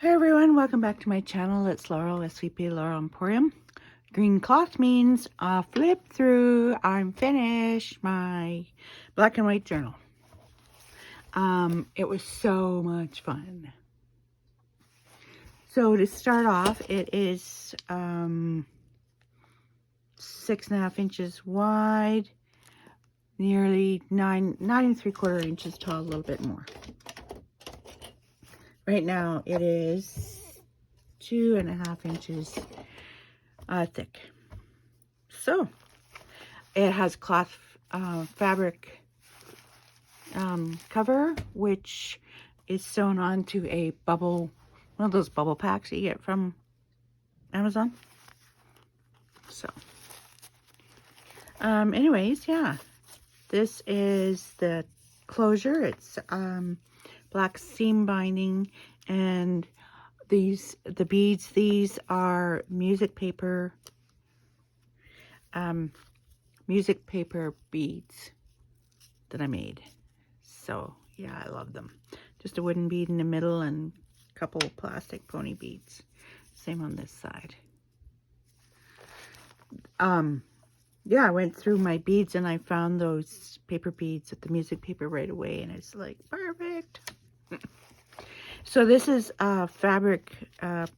Hi everyone, welcome back to my channel. It's Laurel, SVP Laurel Emporium. Green cloth means flip through. I'm finished my black and white journal. It was so much fun. So to start off, it is 6.5 inches wide, nearly 9.75 inches tall, a little bit more. Right now it is 2.5 inches thick. So it has cloth fabric cover, which is sewn onto a bubble, one of those bubble packs you get from Amazon. So anyways, yeah, this is the closure. It's black seam binding, and the beads, these are music paper beads that I made. So yeah, I love them. Just a wooden bead in the middle and a couple plastic pony beads. Same on this side. Yeah, I went through my beads and I found those paper beads at the music paper right away, and it's like perfect. So this is a fabric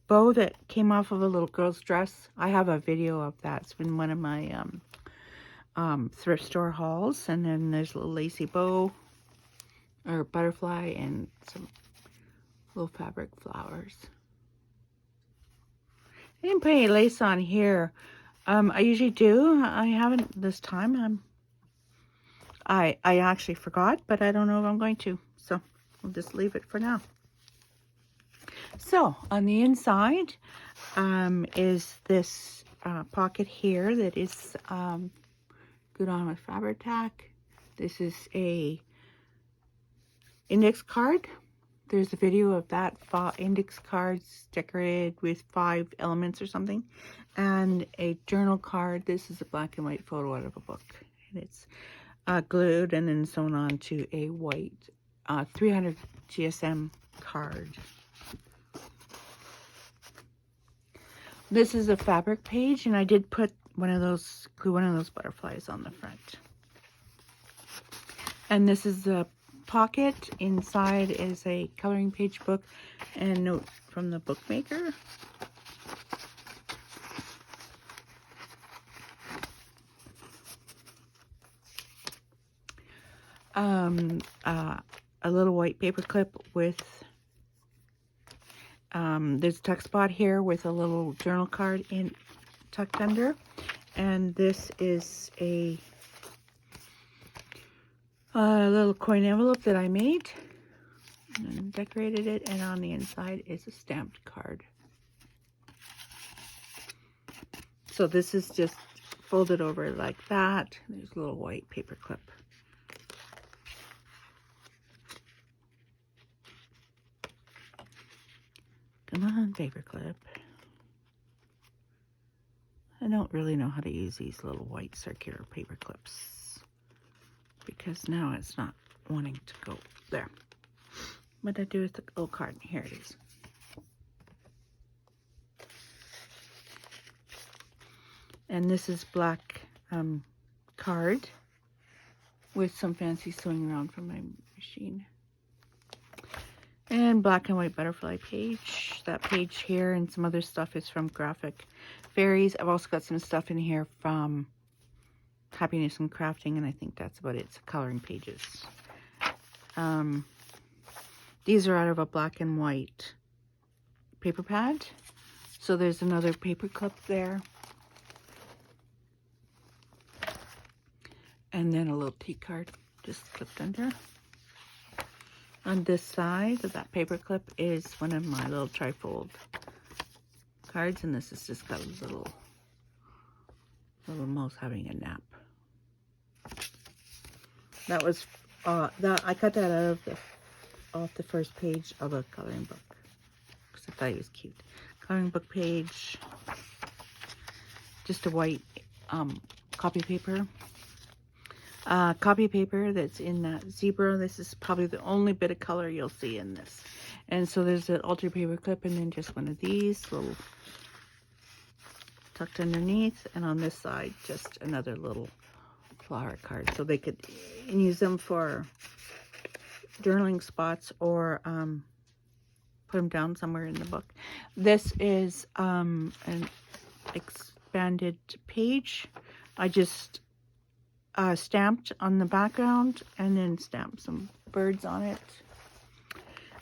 bow that came off of a little girl's dress. I have a video of that. It's been one of my thrift store hauls. And then there's a little lacy bow or butterfly and some little fabric flowers. I didn't put any lace on here. I usually do. I haven't this time. I actually forgot, but I don't know if I'm going to. So we'll just leave it for now. So on the inside is this pocket here that is good on with fabric tack. This is a index card. There's a video of that index cards decorated with 5 elements or something, and a journal card. This is a black and white photo out of a book, and it's glued and then sewn onto a white 300 GSM card. This is a fabric page, and I did put glue one of those butterflies on the front. And this is the pocket. Inside is a coloring page book and a note from the bookmaker. A little white paper clip with there's a tuck spot here with a little journal card tucked under, and this is a little coin envelope that I made and decorated it, and on the inside is a stamped card. So this is just folded over like that. There's a little white paper clip. Come on, paper clip. I don't really know how to use these little white circular paper clips because now it's not wanting to go there. What did I do with the little card? Here it is. And this is black card with some fancy sewing around from my machine. And black and white butterfly page. That page here and some other stuff is from Graphic Fairies. I've also got some stuff in here from Happiness and Crafting, and I think that's about it. It's coloring pages. These are out of a black and white paper pad. So there's another paper clip there. And then a little T card just clipped under. On this side of that paper clip is one of my little trifold cards, and this is just got a little mouse having a nap. That was I cut that out of off the first page of the coloring book because I thought it was cute. Coloring book page, just a white copy paper. copy paper that's in that zebra. This is probably the only bit of color you'll see in this. And so there's an alter paper clip, and then just one of these little tucked underneath, and on this side just another little flower card, so they could use them for journaling spots or put them down somewhere in the book. This is an expanded page. I just stamped on the background and then stamped some birds on it.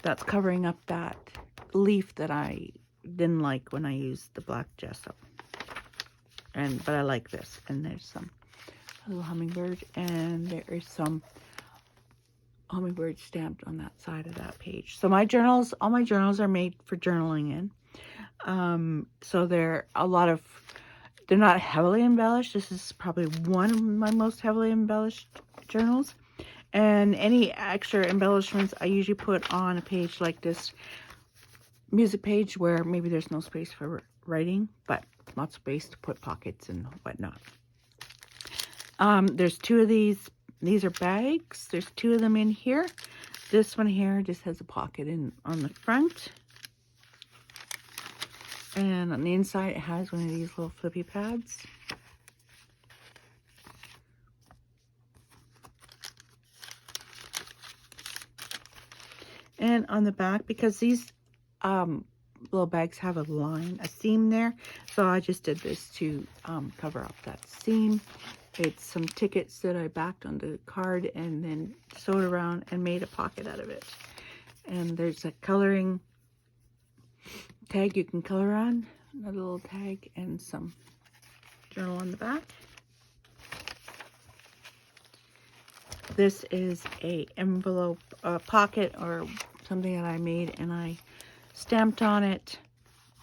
That's covering up that leaf that I didn't like when I used the black gesso. But I like this. And there's some little hummingbird, and there is some hummingbird stamped on that side of that page. So my journals, all my journals are made for journaling in. So they're not heavily embellished. This is probably one of my most heavily embellished journals. And any extra embellishments I usually put on a page like this music page where maybe there's no space for writing, but lots of space to put pockets and whatnot. There's two of these. These are bags. There's two of them in here. This one here just has a pocket on the front. And on the inside, it has one of these little flippy pads. And on the back, because these little bags have a seam there, so I just did this to cover up that seam. It's some tickets that I backed on the card and then sewed around and made a pocket out of it. And there's a coloring tag you can color on, another little tag, and some journal on the back. This is a envelope pocket or something that I made, and I stamped on it.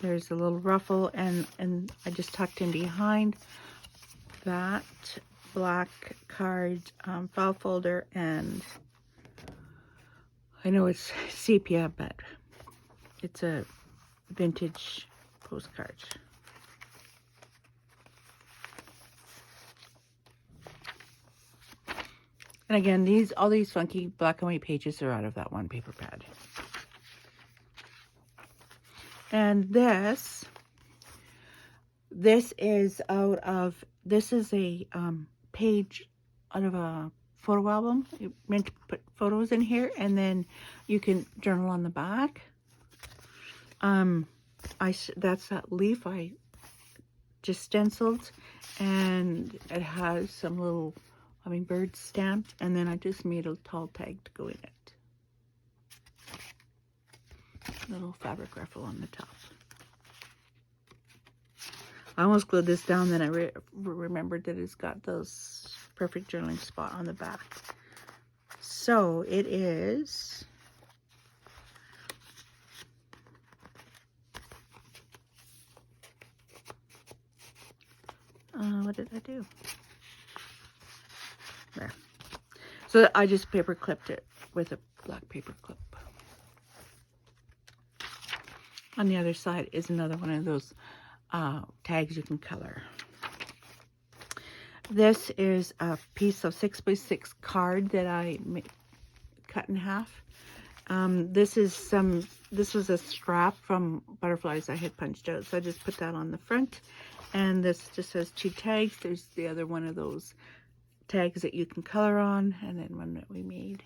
There's a little ruffle, and I just tucked in behind that black card file folder, and I know it's sepia, but it's a vintage postcard. And again, all these funky black and white pages are out of that one paper pad. And this is a page out of a photo album. It meant to put photos in here, and then you can journal on the back. That's that leaf I just stenciled, and it has some little hummingbird stamped, and then I just made a tall tag to go in it. Little fabric ruffle on the top. I almost glued this down, then I remembered that it's got those perfect journaling spot on the back. So it is what did I do? There. So I just paper clipped it with a black paper clip. On the other side is another one of those tags you can color. This is a piece of 6x6 card that I cut in half. This was a strap from butterflies I had punched out, so I just put that on the front. And this just has two tags. There's the other one of those tags that you can color on, and then one that we made.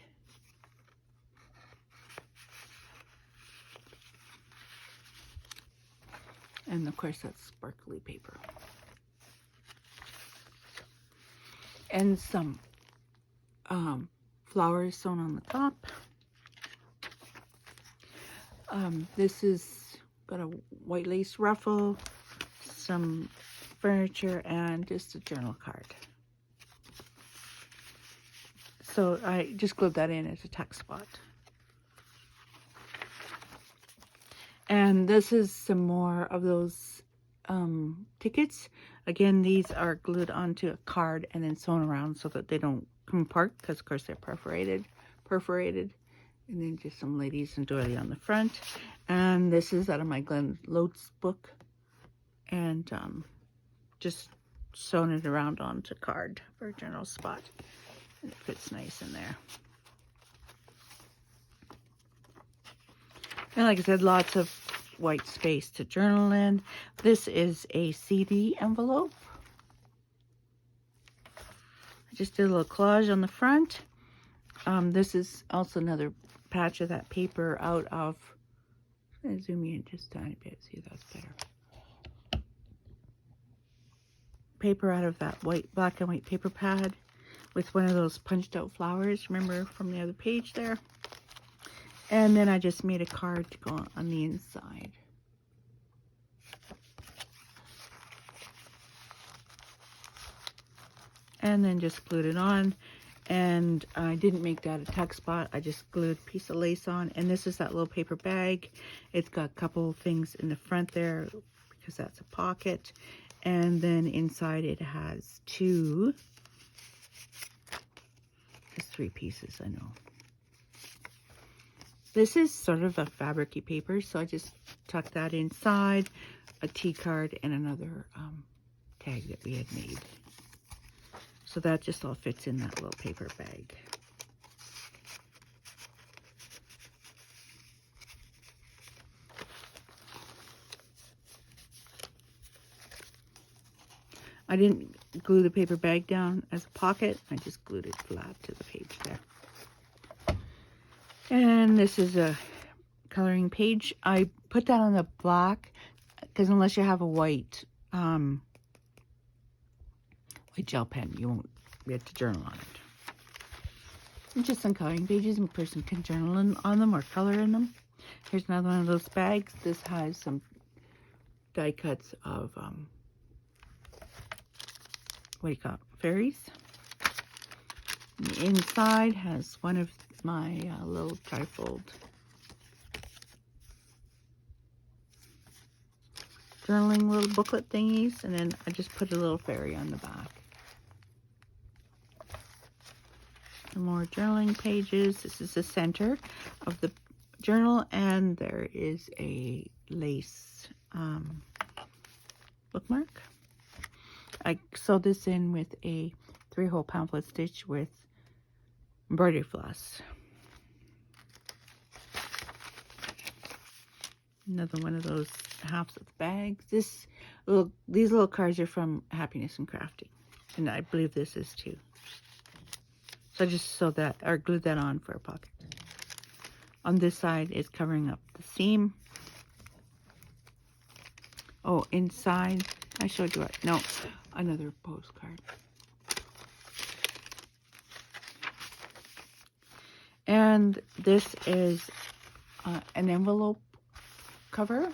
And of course that's sparkly paper. And some flowers sewn on the top. This is got a white lace ruffle, some furniture, and just a journal card. So I just glued that in as a tuck spot. And this is some more of those tickets. Again, these are glued onto a card and then sewn around so that they don't come apart, because of course they're perforated. And then just some ladies and doily on the front. And this is out of my Glenn Lodes book. And just sewn it around onto card for a journal spot. And it fits nice in there. And like I said, lots of white space to journal in. This is a CD envelope. I just did a little collage on the front. This is also another patch of that paper out of, I'm gonna zoom in just a tiny bit, see if that's better. Paper out of that black and white paper pad with one of those punched out flowers, remember from the other page there? And then I just made a card to go on the inside. And then just glued it on. And I didn't make that a tuck spot. I just glued a piece of lace on. And this is that little paper bag. It's got a couple things in the front there because that's a pocket. And then inside it has there's 3 pieces, I know. This is sort of a fabric-y paper, so I just tucked that inside, a T card and another tag that we had made. So that just all fits in that little paper bag. I didn't glue the paper bag down as a pocket. I just glued it flat to the page there. And this is a coloring page. I put that on the black because unless you have a white gel pen, you won't be able to journal on it. And just some coloring pages, and a person can journal on them or color in them. Here's another one of those bags. This has some die cuts of fairies. And the inside has one of my little trifold journaling little booklet thingies, and then I just put a little fairy on the back. Some more journaling pages. This is the center of the journal, and there is a lace bookmark. I sewed this in with a 3-hole pamphlet stitch with embroidery floss. Another one of those halves of the bags. These little cards are from Happiness and Crafting, and I believe this is too. So I just sewed that or glued that on for a pocket. On this side is covering up the seam. Oh, inside I showed you no, another postcard. And this is an envelope cover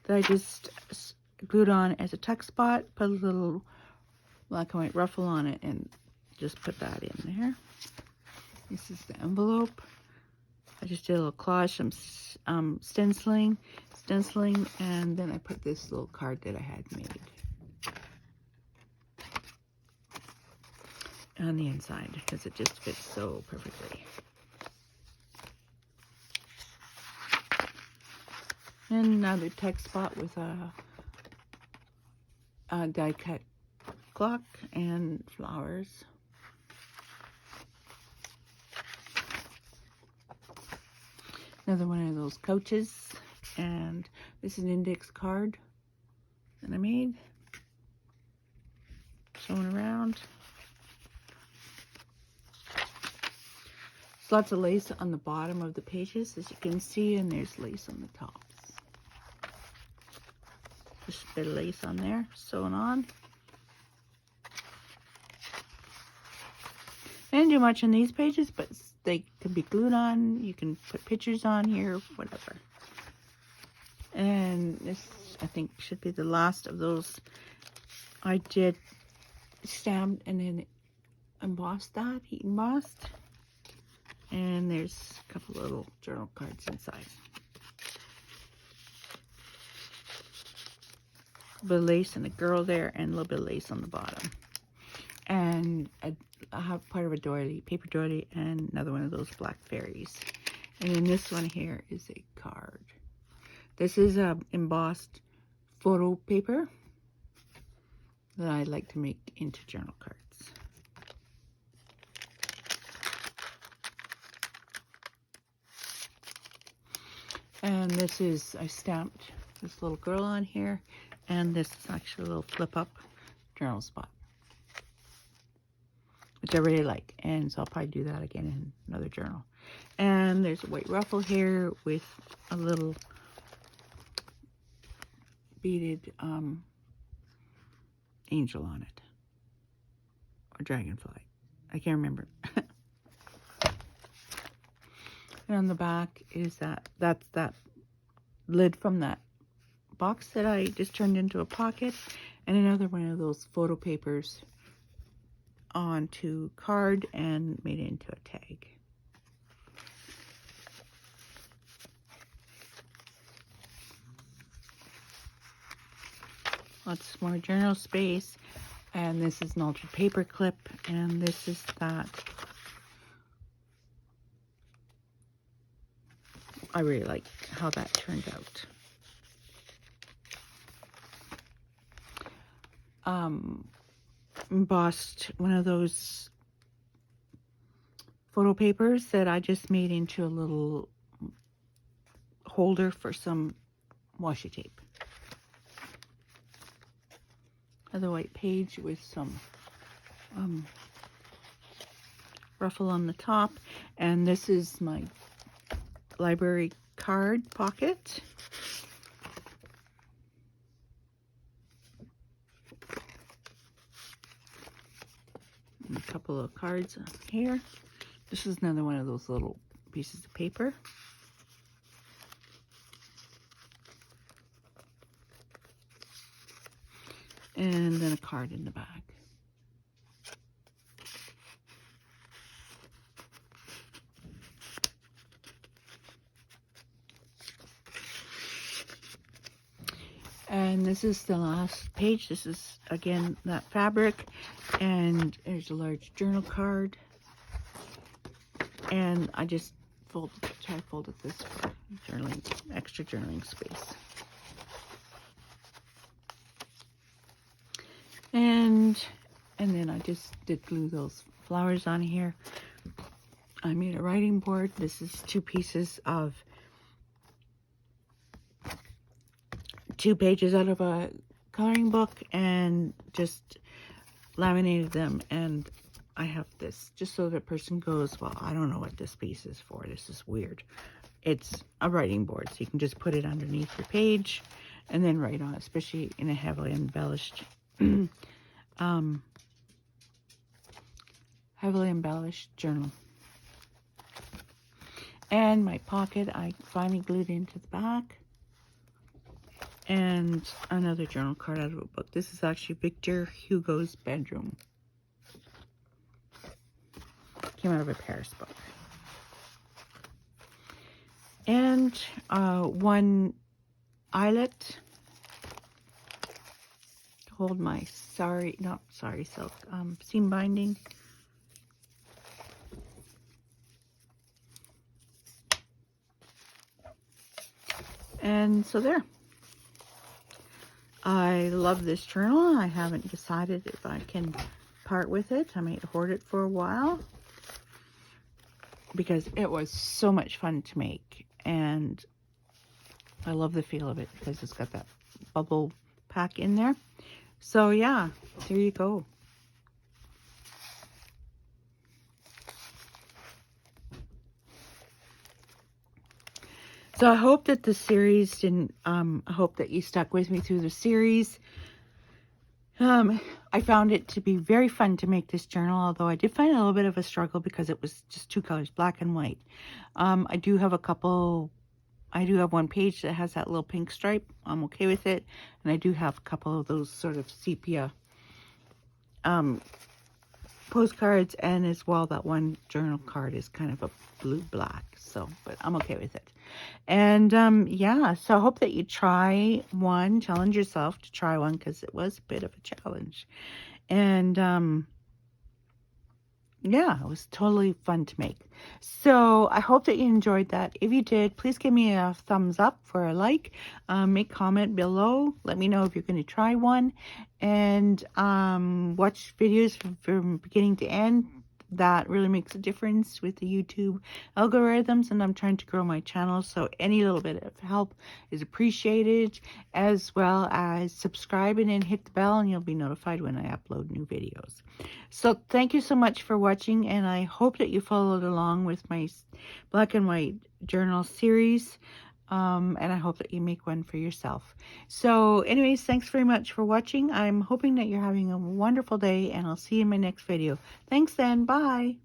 that I just glued on as a tuck spot, put a little black and white ruffle on it, and just put that in there. This is the envelope. I just did a little collage, some stenciling, and then I put this little card that I had made on the inside because it just fits so perfectly. And another text spot with a die cut clock and flowers. Another one of those couches, and this is an index card that I made. Showing around. There's lots of lace on the bottom of the pages, as you can see, and there's lace on the tops. Just a bit of lace on there, sewn on. I didn't do much on these pages, but they can be glued on. You can put pictures on here, whatever. And this, I think, should be the last of those. I did stamped and then embossed that, heat embossed. And there's a couple little journal cards inside. A bit of lace and a girl there, and a little bit of lace on the bottom. And I have part of a doily, paper doily, and another one of those black fairies. And then this one here is a card. This is embossed photo paper that I like to make into journal cards. And this is, I stamped this little girl on here, and this is actually a little flip up journal spot, which I really like, and so I'll probably do that again in another journal. And there's a white ruffle here with a little beaded angel on it, or dragonfly, I can't remember. And on the back is that's that lid from that box that I just turned into a pocket, and another one of those photo papers onto card and made it into a tag. Lots more journal space, and this is an altered paper clip, and this is that. I really like how that turned out. Embossed one of those photo papers that I just made into a little holder for some washi tape. Another white page with some ruffle on the top, and this is my library card pocket. And a couple of cards here. This is another one of those little pieces of paper. And then a card in the back. And this is the last page. This is, again, that fabric. And there's a large journal card. And I just folded this for journaling, extra journaling space. And then I just did glue those flowers on here. I made a writing board. This is 2 pieces of 2 pages out of a coloring book, and just laminated them. And I have this just so the person goes, well, I don't know what this piece is for. This is weird. It's a writing board, so you can just put it underneath your page and then write on it, especially in a heavily embellished journal. And my pocket I finally glued into the back. And another journal card out of a book. This is actually Victor Hugo's bedroom. Came out of a Paris book. And one eyelet to hold my silk seam binding. And so there. I love this journal. I haven't decided if I can part with it. I might hoard it for a while, because it was so much fun to make, and I love the feel of it because it's got that bubble pack in there. So yeah, there you go. So I hope that the series didn't, I hope that you stuck with me through the series. I found it to be very fun to make this journal, although I did find it a little bit of a struggle because it was just 2 colors, black and white. I do have one page that has that little pink stripe. I'm okay with it. And I do have a couple of those sort of sepia postcards, and as well that one journal card is kind of a blue-black. So, but I'm okay with it. And yeah, so I hope that you try one, challenge yourself to try one, because it was a bit of a challenge. And yeah, it was totally fun to make. So I hope that you enjoyed that. If you did, please give me a thumbs up for a like. Make comment below. Let me know if you're going to try one. And watch videos from beginning to end. that really makes a difference with the YouTube algorithms, and I'm trying to grow my channel, so any little bit of help is appreciated, as well as subscribing and hit the bell and you'll be notified when I upload new videos. So thank you so much for watching, and I hope that you followed along with my black and white journal series. And I hope that you make one for yourself. So anyways, thanks very much for watching. I'm hoping that you're having a wonderful day, and I'll see you in my next video. Thanks then. Bye.